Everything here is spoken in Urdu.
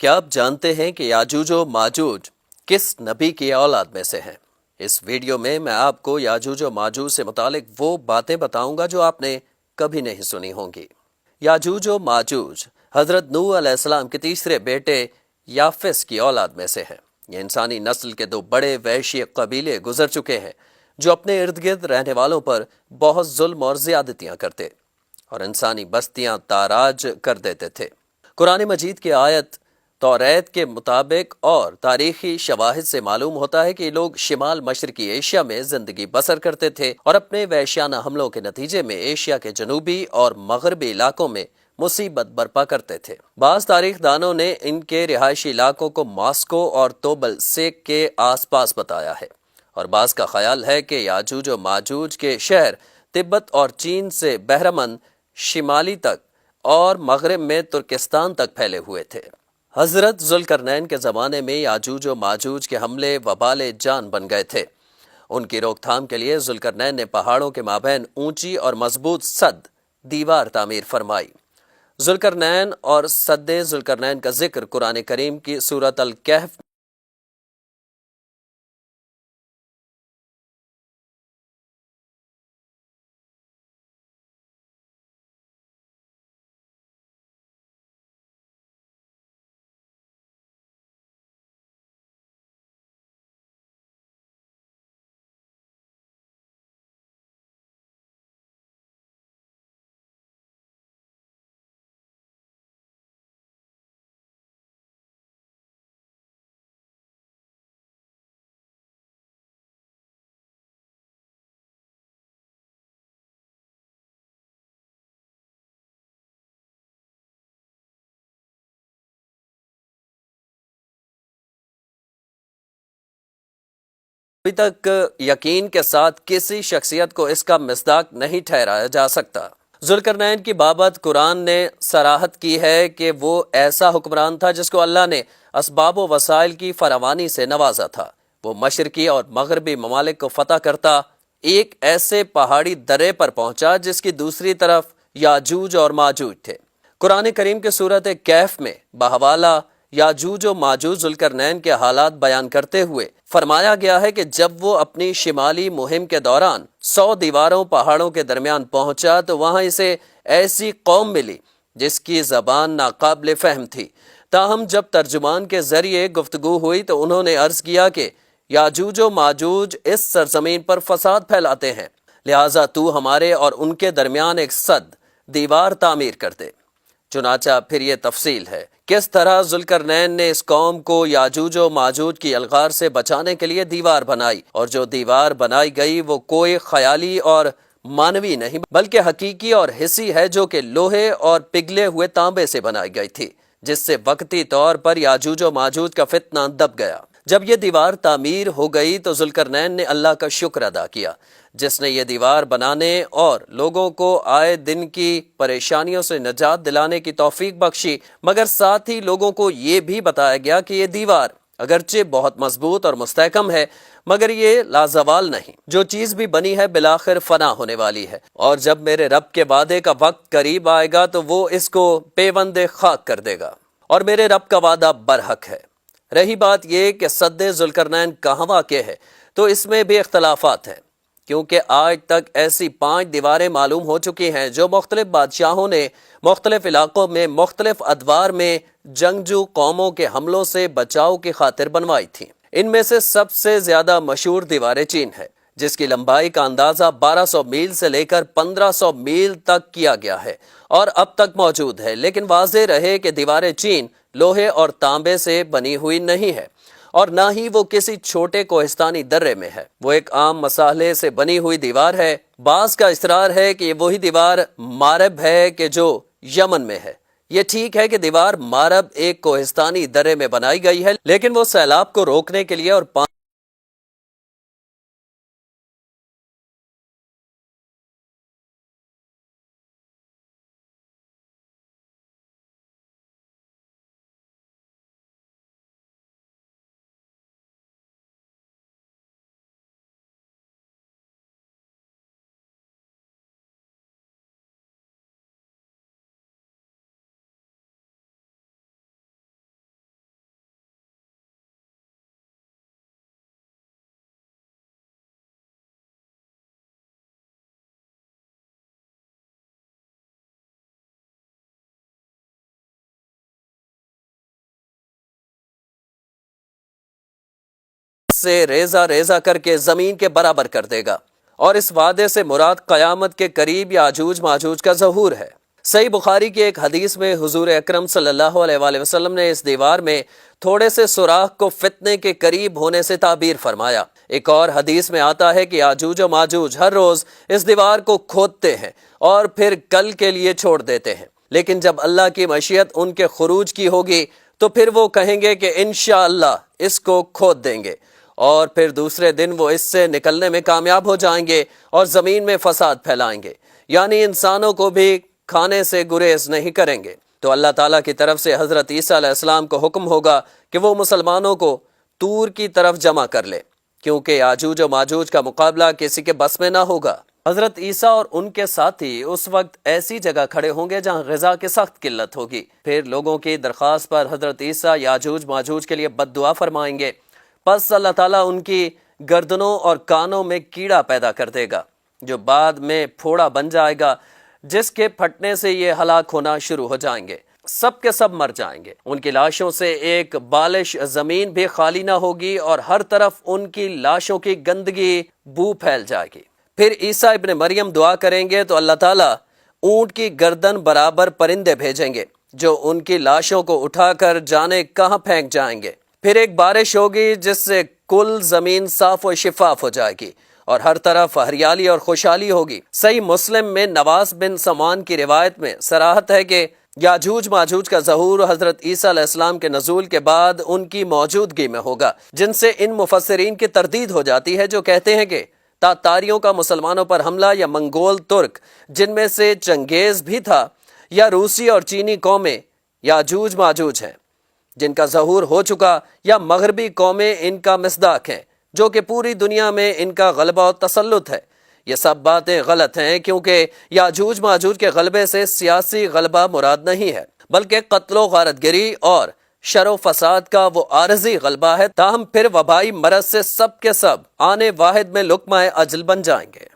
کیا آپ جانتے ہیں کہ یاجوج و ماجوج کس نبی کی اولاد میں سے ہیں؟ اس ویڈیو میں آپ کو یاجوج و ماجوج سے متعلق وہ باتیں بتاؤں گا جو آپ نے کبھی نہیں سنی ہوں گی۔ یاجوج و ماجوج حضرت نوح علیہ السلام کے تیسرے بیٹے یافس کی اولاد میں سے ہیں۔ یہ انسانی نسل کے دو بڑے وحشی قبیلے گزر چکے ہیں جو اپنے ارد گرد رہنے والوں پر بہت ظلم اور زیادتیاں کرتے اور انسانی بستیاں تاراج کر دیتے تھے۔ قرآن مجید کی آیت توریت کے مطابق اور تاریخی شواہد سے معلوم ہوتا ہے کہ یہ لوگ شمال مشرقی ایشیا میں زندگی بسر کرتے تھے اور اپنے وحشیانہ حملوں کے نتیجے میں ایشیا کے جنوبی اور مغربی علاقوں میں مصیبت برپا کرتے تھے۔ بعض تاریخ دانوں نے ان کے رہائشی علاقوں کو ماسکو اور توبل سیک کے آس پاس بتایا ہے، اور بعض کا خیال ہے کہ یاجوج و ماجوج کے شہر تبت اور چین سے بحرمند شمالی تک اور مغرب میں ترکستان تک پھیلے ہوئے تھے۔ حضرت ذوالقرنین کے زمانے میں یاجوج و ماجوج کے حملے وبال جان بن گئے تھے۔ ان کی روک تھام کے لیے ذوالقرنین نے پہاڑوں کے مابین اونچی اور مضبوط سد دیوار تعمیر فرمائی۔ ذوالقرنین اور سد ذوالقرنین کا ذکر قرآن کریم کی سورۃ الکہف ابھی تک یقین کے ساتھ کسی شخصیت کو اس کا مصداق نہیں ٹھہرایا جا سکتا۔ ذوالقرنین کی بابت قرآن نے صراحت کی ہے کہ وہ ایسا حکمران تھا جس کو اللہ نے اسباب و وسائل کی فراوانی سے نوازا تھا۔ وہ مشرقی اور مغربی ممالک کو فتح کرتا ایک ایسے پہاڑی درے پر پہنچا جس کی دوسری طرف یاجوج اور ماجوج تھے۔ قرآن کریم کے سورۃ کہف میں بحوالہ یاجوج و ماجوج ذوالقرنین کے حالات بیان کرتے ہوئے فرمایا گیا ہے کہ جب وہ اپنی شمالی مہم کے دوران 100 دیواروں پہاڑوں کے درمیان پہنچا تو وہاں اسے ایسی قوم ملی جس کی زبان ناقابل فہم تھی۔ تاہم جب ترجمان کے ذریعے گفتگو ہوئی تو انہوں نے عرض کیا کہ یاجوج و ماجوج اس سرزمین پر فساد پھیلاتے ہیں، لہٰذا تو ہمارے اور ان کے درمیان ایک سد دیوار تعمیر کر دے۔ چنانچہ پھر یہ تفصیل ہے کس طرح ذوالقرنین نے اس قوم کو یاجوج و ماجوج کی الغار سے بچانے کے لیے دیوار بنائی، اور جو دیوار بنائی گئی وہ کوئی خیالی اور مانوی نہیں بلکہ حقیقی اور حسی ہے، جو کہ لوہے اور پگھلے ہوئے تانبے سے بنائی گئی تھی، جس سے وقتی طور پر یاجوج و ماجوج کا فتنہ دب گیا۔ جب یہ دیوار تعمیر ہو گئی تو ذوالقرنین نے اللہ کا شکر ادا کیا جس نے یہ دیوار بنانے اور لوگوں کو آئے دن کی پریشانیوں سے نجات دلانے کی توفیق بخشی، مگر ساتھ ہی لوگوں کو یہ بھی بتایا گیا کہ یہ دیوار اگرچہ بہت مضبوط اور مستحکم ہے مگر یہ لازوال نہیں، جو چیز بھی بنی ہے بالآخر فنا ہونے والی ہے، اور جب میرے رب کے وعدے کا وقت قریب آئے گا تو وہ اس کو پیوند خاک کر دے گا، اور میرے رب کا وعدہ برحق ہے۔ رہی بات یہ کہ سد ذوالقرنین کہاں واقع ہے تو اس میں بھی اختلافات ہیں، کیونکہ آج تک ایسی 5 دیواریں معلوم ہو چکی ہیں جو مختلف بادشاہوں نے مختلف علاقوں میں مختلف ادوار میں جنگجو قوموں کے حملوں سے بچاؤ کی خاطر بنوائی تھیں۔ ان میں سے سب سے زیادہ مشہور دیوار چین ہے، جس کی لمبائی کا اندازہ 1200 میل سے لے کر 1500 میل تک کیا گیا ہے اور اب تک موجود ہے، لیکن واضح رہے کہ دیوار چین لوہے اور تانبے سے بنی ہوئی نہیں ہے اور نہ ہی وہ کسی چھوٹے کوہستانی درے میں ہے، وہ ایک عام مسالے سے بنی ہوئی دیوار ہے۔ بعض کا اصرار ہے کہ یہ وہی دیوار مارب ہے کہ جو یمن میں ہے۔ یہ ٹھیک ہے کہ دیوار مارب ایک کوہستانی درے میں بنائی گئی ہے، لیکن وہ سیلاب کو روکنے کے لیے اور سے ریزہ ریزہ کر کے زمین کے برابر کر دے گا، اور اس وعدے سے مراد قیامت کے قریب یاجوج ماجوج کا ظہور ہے۔ صحیح بخاری کی ایک حدیث میں حضور اکرم صلی اللہ علیہ وآلہ وسلم نے اس دیوار میں تھوڑے سے سوراخ کو فتنے کے قریب ہونے سے تعبیر فرمایا۔ ایک اور حدیث میں آتا ہے کہ یاجوج و ماجوج ہر روز اس دیوار کو کھودتے ہیں اور پھر کل کے لیے چھوڑ دیتے ہیں، لیکن جب اللہ کی مشیت ان کے خروج کی ہوگی تو پھر وہ کہیں گے کہ انشاءاللہ اس کو کھود دیں گے، اور پھر دوسرے دن وہ اس سے نکلنے میں کامیاب ہو جائیں گے اور زمین میں فساد پھیلائیں گے، یعنی انسانوں کو بھی کھانے سے گریز نہیں کریں گے۔ تو اللہ تعالیٰ کی طرف سے حضرت عیسیٰ علیہ السلام کو حکم ہوگا کہ وہ مسلمانوں کو طور کی طرف جمع کر لے، کیونکہ یاجوج و ماجوج کا مقابلہ کسی کے بس میں نہ ہوگا۔ حضرت عیسیٰ اور ان کے ساتھی اس وقت ایسی جگہ کھڑے ہوں گے جہاں غذا کی سخت قلت ہوگی۔ پھر لوگوں کی درخواست پر حضرت عیسیٰ یاجوج ماجوج کے لیے بد دعا فرمائیں گے، پس اللہ تعالیٰ ان کی گردنوں اور کانوں میں کیڑا پیدا کر دے گا جو بعد میں پھوڑا بن جائے گا، جس کے پھٹنے سے یہ ہلاک ہونا شروع ہو جائیں گے، سب کے سب مر جائیں گے۔ ان کی لاشوں سے ایک بالش زمین بھی خالی نہ ہوگی اور ہر طرف ان کی لاشوں کی گندگی بو پھیل جائے گی۔ پھر عیسیٰ ابن مریم دعا کریں گے تو اللہ تعالیٰ اونٹ کی گردن برابر پرندے بھیجیں گے جو ان کی لاشوں کو اٹھا کر جانے کہاں پھینک جائیں گے۔ پھر ایک بارش ہوگی جس سے کل زمین صاف و شفاف ہو جائے گی اور ہر طرف ہریالی اور خوشحالی ہوگی۔ صحیح مسلم میں نواس بن سمان کی روایت میں صراحت ہے کہ یاجوج ماجوج کا ظہور حضرت عیسیٰ علیہ السلام کے نزول کے بعد ان کی موجودگی میں ہوگا، جن سے ان مفسرین کی تردید ہو جاتی ہے جو کہتے ہیں کہ تاتاریوں کا مسلمانوں پر حملہ یا منگول ترک، جن میں سے چنگیز بھی تھا، یا روسی اور چینی قومیں یاجوج ماجوج ہیں جن کا ظہور ہو چکا، یا مغربی قومیں ان کا مصداق ہیں جو کہ پوری دنیا میں ان کا غلبہ و تسلط ہے۔ یہ سب باتیں غلط ہیں، کیونکہ یاجوج ماجوج کے غلبے سے سیاسی غلبہ مراد نہیں ہے، بلکہ قتل و غارت گری اور شر و فساد کا وہ عارضی غلبہ ہے، تاہم پھر وبائی مرض سے سب کے سب آنے واحد میں لقمہ اجل بن جائیں گے۔